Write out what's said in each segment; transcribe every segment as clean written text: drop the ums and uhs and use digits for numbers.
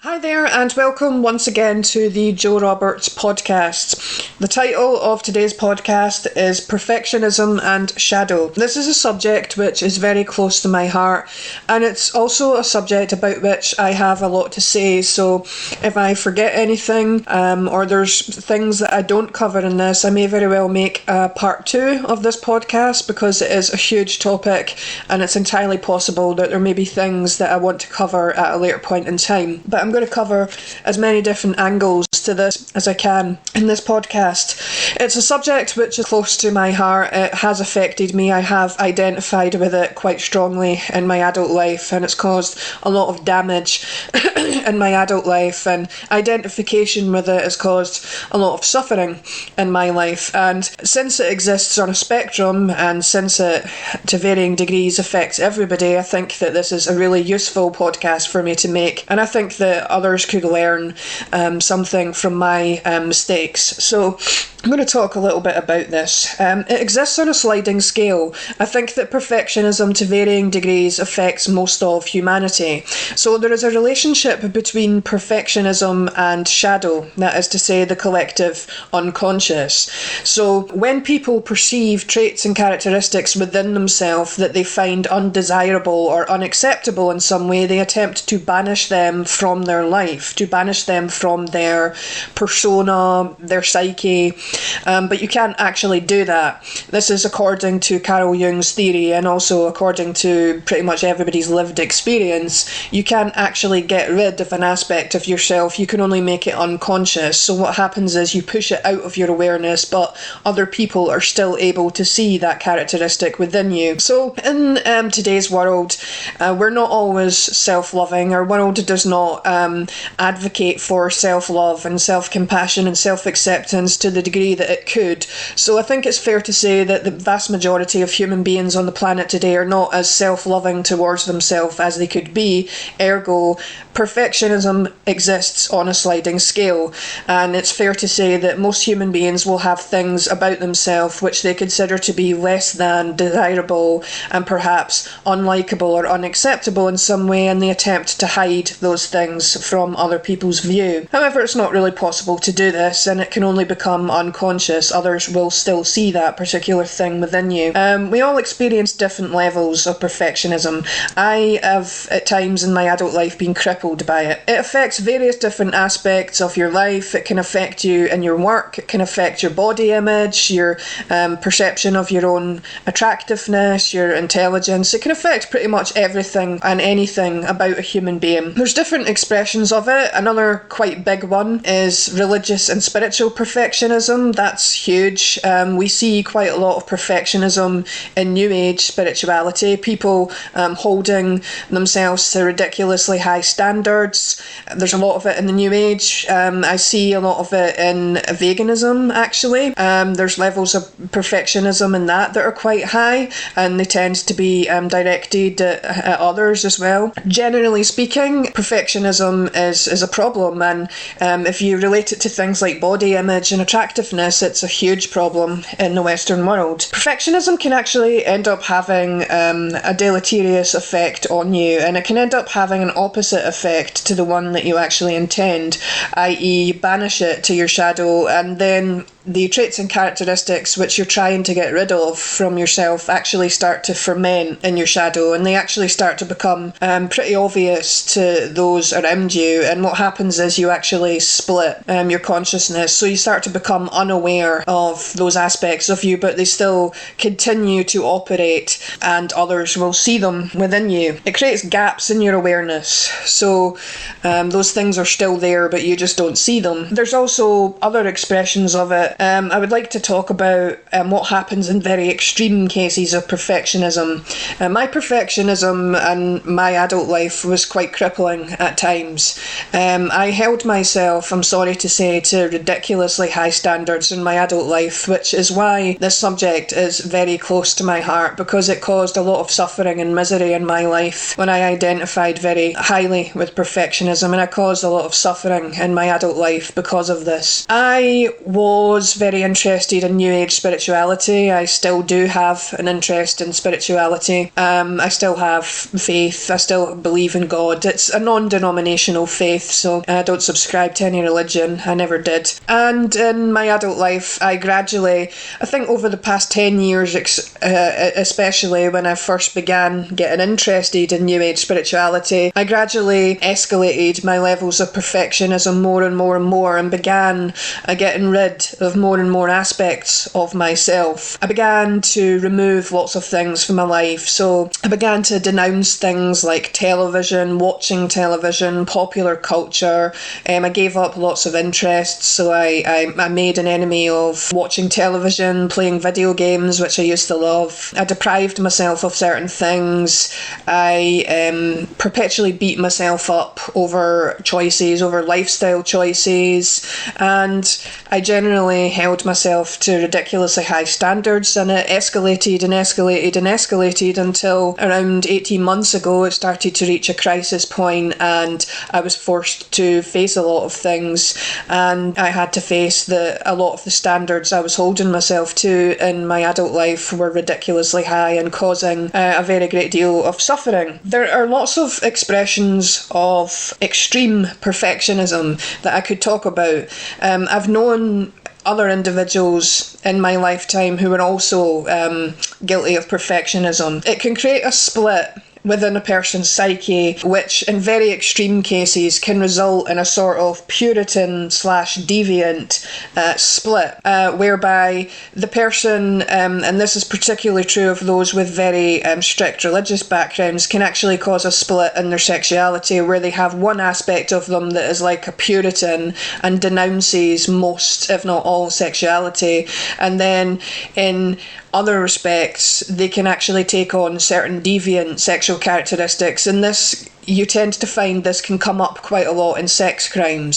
Hi there, and welcome once again to the Joe Roberts podcast. The title of today's podcast is Perfectionism and Shadow. This is a subject which is very close to my heart, and it's also a subject about which I have a lot to say. So if I forget anything, or there's things that I don't cover in this, I may very well make a part 2 of this podcast, because it is a huge topic and it's entirely possible that there may be things that I want to cover at a later point in time. But I'm going to cover as many different angles to this as I can in this podcast. It's a subject which is close to my heart. It has affected me. I have identified with it quite strongly in my adult life, and it's caused a lot of damage in my adult life, and identification with it has caused a lot of suffering in my life. And since it exists on a spectrum, and since it to varying degrees affects everybody, I think that this is a really useful podcast for me to make, and I think that others could learn something from my mistakes. So I'm going to talk a little bit about this. It exists on a sliding scale. I think that perfectionism to varying degrees affects most of humanity. So there is a relationship between perfectionism and shadow, that is to say the collective unconscious. So when people perceive traits and characteristics within themselves that they find undesirable or unacceptable in some way, they attempt to banish them from their life, to banish them from their persona, their psyche. But you can't actually do that. This is according to Carl Jung's theory, and also according to pretty much everybody's lived experience. You can't actually get rid of an aspect of yourself. You can only make it unconscious. So what happens is you push it out of your awareness, but other people are still able to see that characteristic within you. So in today's world, we're not always self-loving. Our world does not advocate for self-love and self-compassion and self-acceptance to the degree that it could. So I think it's fair to say that the vast majority of human beings on the planet today are not as self-loving towards themselves as they could be. Ergo, perfectionism exists on a sliding scale, and it's fair to say that most human beings will have things about themselves which they consider to be less than desirable and perhaps unlikable or unacceptable in some way, and they attempt to hide those things from other people's view. However, it's not really possible to do this, and it can only become unconscious. Others will still see that particular thing within you. We all experience different levels of perfectionism. I have at times in my adult life been crippled by it. It affects various different aspects of your life. It can affect you in your work. It can affect your body image, your perception of your own attractiveness, your intelligence. It can affect pretty much everything and anything about a human being. There's different expressions of it. Another quite big one is religious and spiritual perfectionism. That's huge. We see quite a lot of perfectionism in New Age spirituality. People holding themselves to ridiculously high standards. There's a lot of it in the New Age. I see a lot of it in veganism, actually. There's levels of perfectionism in that are quite high, and they tend to be directed at others as well. Generally speaking, perfectionism is a problem, and if you relate it to things like body image and attractiveness, it's a huge problem in the Western world. Perfectionism can actually end up having a deleterious effect on you, and it can end up having an opposite effect to the one that you actually intend, i.e. banish it to your shadow, and then the traits and characteristics which you're trying to get rid of from yourself actually start to ferment in your shadow, and they actually start to become pretty obvious to those around you. And what happens is you actually split your consciousness, so you start to become unaware of those aspects of you, but they still continue to operate, and others will see them within you. It creates gaps in your awareness, so those things are still there, but you just don't see them. There's also other expressions of it. I would like to talk about what happens in very extreme cases of perfectionism. My perfectionism and my adult life was quite crippling at times. I held myself, I'm sorry to say, to ridiculously high standards in my adult life, which is why this subject is very close to my heart, because it caused a lot of suffering and misery in my life when I identified very highly with perfectionism, and I caused a lot of suffering in my adult life because of this. I was was very interested in New Age spirituality. I still do have an interest in spirituality. I still have faith. I still believe in God. It's a non-denominational faith, so I don't subscribe to any religion. I never did. And in my adult life, I gradually, I think over the past 10 years, especially when I first began getting interested in New Age spirituality, I gradually escalated my levels of perfectionism more and more and more, and began getting rid of more and more aspects of myself. I began to remove lots of things from my life. So I began to denounce things like television, watching television, popular culture. I gave up lots of interests. So I made an enemy of watching television, playing video games, which I used to love. I deprived myself of certain things. I perpetually beat myself up over choices, over lifestyle choices, and I generally held myself to ridiculously high standards, and it escalated and escalated and escalated until around 18 months ago it started to reach a crisis point, and I was forced to face a lot of things, and I had to face that a lot of the standards I was holding myself to in my adult life were ridiculously high and causing a very great deal of suffering. There are lots of expressions of extreme perfectionism that I could talk about. I've known other individuals in my lifetime who are also guilty of perfectionism. It can create a split within a person's psyche, which in very extreme cases can result in a sort of Puritan / deviant split, whereby the person, and this is particularly true of those with very strict religious backgrounds, can actually cause a split in their sexuality, where they have one aspect of them that is like a Puritan and denounces most, if not all, sexuality, and then in other respects they can actually take on certain deviant sexual characteristics, and this, you tend to find this can come up quite a lot in sex crimes.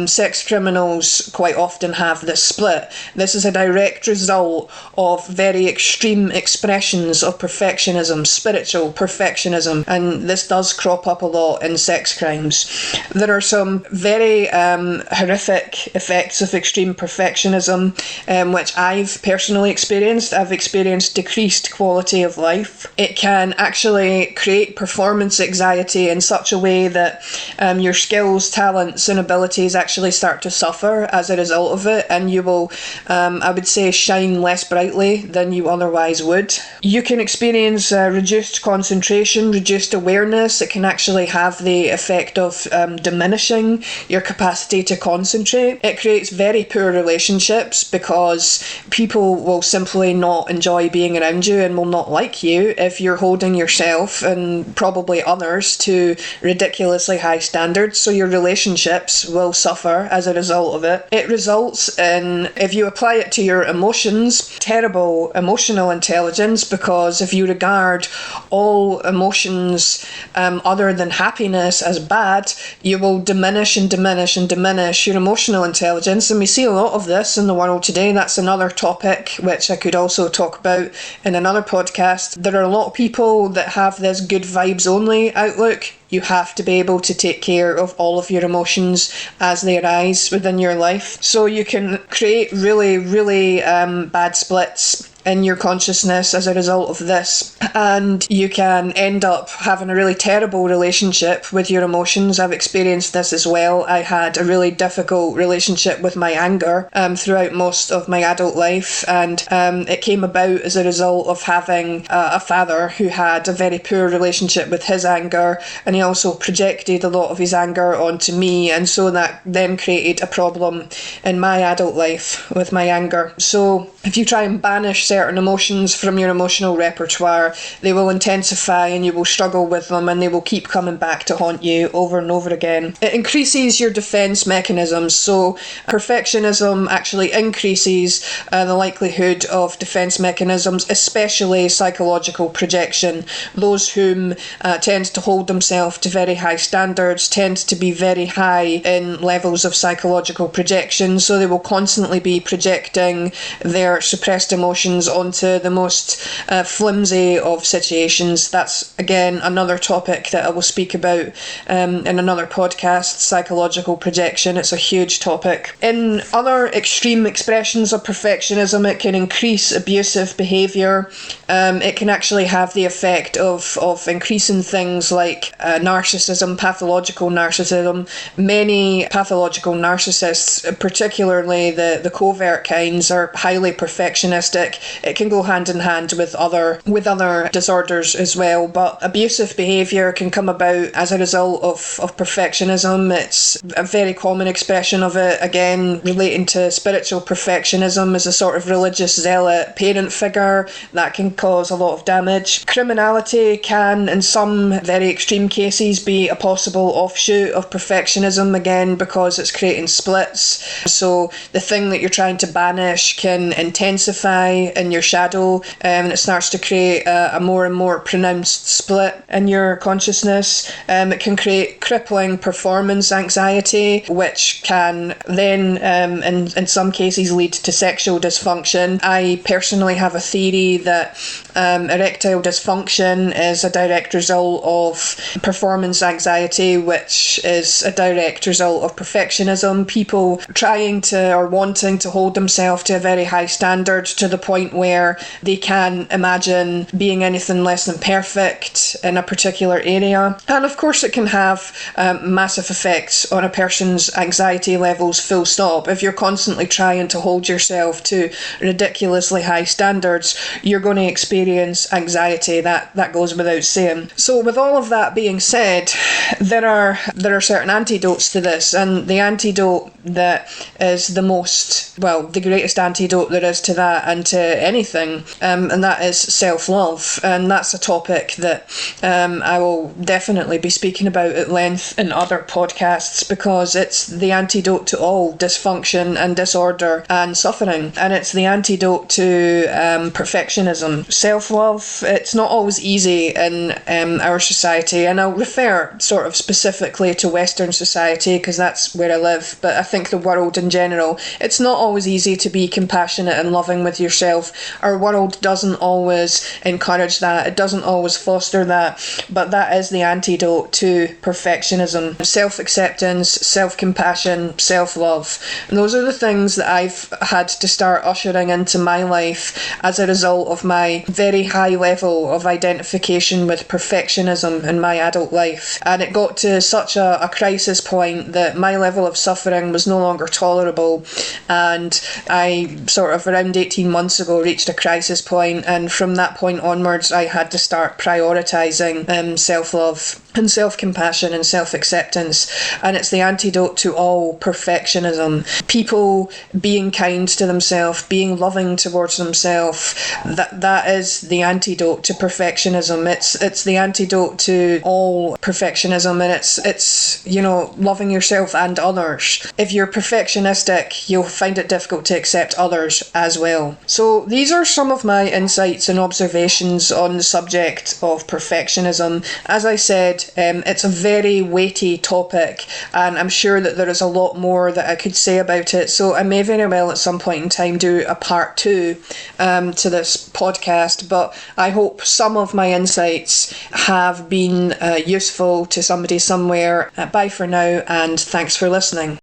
Sex criminals quite often have this split. This is a direct result of very extreme expressions of perfectionism, spiritual perfectionism, and this does crop up a lot in sex crimes. There are some very horrific effects of extreme perfectionism, which I've personally experienced. I've experienced decreased quality of life. It can actually create performance anxiety in such a way that your skills, talents and abilities actually start to suffer as a result of it, and you will, I would say, shine less brightly than you otherwise would. You can experience reduced concentration, reduced awareness. It can actually have the effect of diminishing your capacity to concentrate. It creates very poor relationships because people will simply not enjoy being around you and will not like you if you're holding yourself and probably others to ridiculously high standards, so your relationships will suffer as a result of it. It results in, if you apply it to your emotions, terrible emotional intelligence, because if you regard all emotions other than happiness as bad, you will diminish and diminish and diminish your emotional intelligence, and we see a lot of this in the world today. That's another topic which I could also talk about in another podcast. There are a lot of people that have this good vibes only outlook. You have to be able to take care of all of your emotions as they arise within your life. So you can create really, really bad splits in your consciousness as a result of this, and you can end up having a really terrible relationship with your emotions. I've experienced this as well. I had a really difficult relationship with my anger throughout most of my adult life, and it came about as a result of having a father who had a very poor relationship with his anger, and he also projected a lot of his anger onto me, and so that then created a problem in my adult life with my anger. So if you try and banish certain emotions from your emotional repertoire, they will intensify and you will struggle with them, and they will keep coming back to haunt you over and over again. It increases your defense mechanisms. So perfectionism actually increases the likelihood of defense mechanisms, especially psychological projection. Those whom tend to hold themselves to very high standards tend to be very high in levels of psychological projection, so they will constantly be projecting their suppressed emotions projections onto the most flimsy of situations. That's, again, another topic that I will speak about in another podcast, psychological projection. It's a huge topic. In other extreme expressions of perfectionism, it can increase abusive behaviour. It can actually have the effect of increasing things like narcissism, pathological narcissism. Many pathological narcissists, particularly the covert kinds, are highly perfectionistic. It can go hand in hand with other disorders as well, but abusive behaviour can come about as a result of perfectionism. It's a very common expression of it, again, relating to spiritual perfectionism as a sort of religious zealot parent figure that can cause a lot of damage. Criminality can, in some very extreme cases, be a possible offshoot of perfectionism, again, because it's creating splits. So the thing that you're trying to banish can intensify in your shadow, and it starts to create a more and more pronounced split in your consciousness. It can create crippling performance anxiety, which can then, in some cases, lead to sexual dysfunction. I personally have a theory that erectile dysfunction is a direct result of performance anxiety, which is a direct result of perfectionism. People trying to or wanting to hold themselves to a very high standard to the point where they can imagine being anything less than perfect in a particular area. And of course it can have massive effects on a person's anxiety levels, full stop. If you're constantly trying to hold yourself to ridiculously high standards, you're going to experience anxiety. That goes without saying. So with all of that being said, there are certain antidotes to this, and the antidote that is the greatest antidote there is to that and to anything, and that is self-love. And that's a topic that I will definitely be speaking about at length in other podcasts, because it's the antidote to all dysfunction and disorder and suffering, and it's the antidote to perfectionism. Self-love, it's not always easy in our society, and I'll refer sort of specifically to Western society because that's where I live, but I think the world in general, it's not always easy to be compassionate and loving with yourself. Our world doesn't always encourage that, it doesn't always foster that, but that is the antidote to perfectionism. Self-acceptance, self-compassion, self-love. And those are the things that I've had to start ushering into my life as a result of my very high level of identification with perfectionism in my adult life. And it got to such a crisis point that my level of suffering was no longer tolerable, and I sort of around 18 months ago reached a crisis point, and from that point onwards I had to start prioritising self-love and self-compassion and self-acceptance, and it's the antidote to all perfectionism. People being kind to themselves, being loving towards themselves, that is the antidote to perfectionism. It's the antidote to all perfectionism, and it's loving yourself and others. If you're perfectionistic, you'll find it difficult to accept others as well. So these are some of my insights and observations on the subject of perfectionism. As I said, it's a very weighty topic, and I'm sure that there is a lot more that I could say about it, so I may very well at some point in time do a part 2 to this podcast, but I hope some of my insights have been useful to somebody somewhere. Bye for now, and thanks for listening.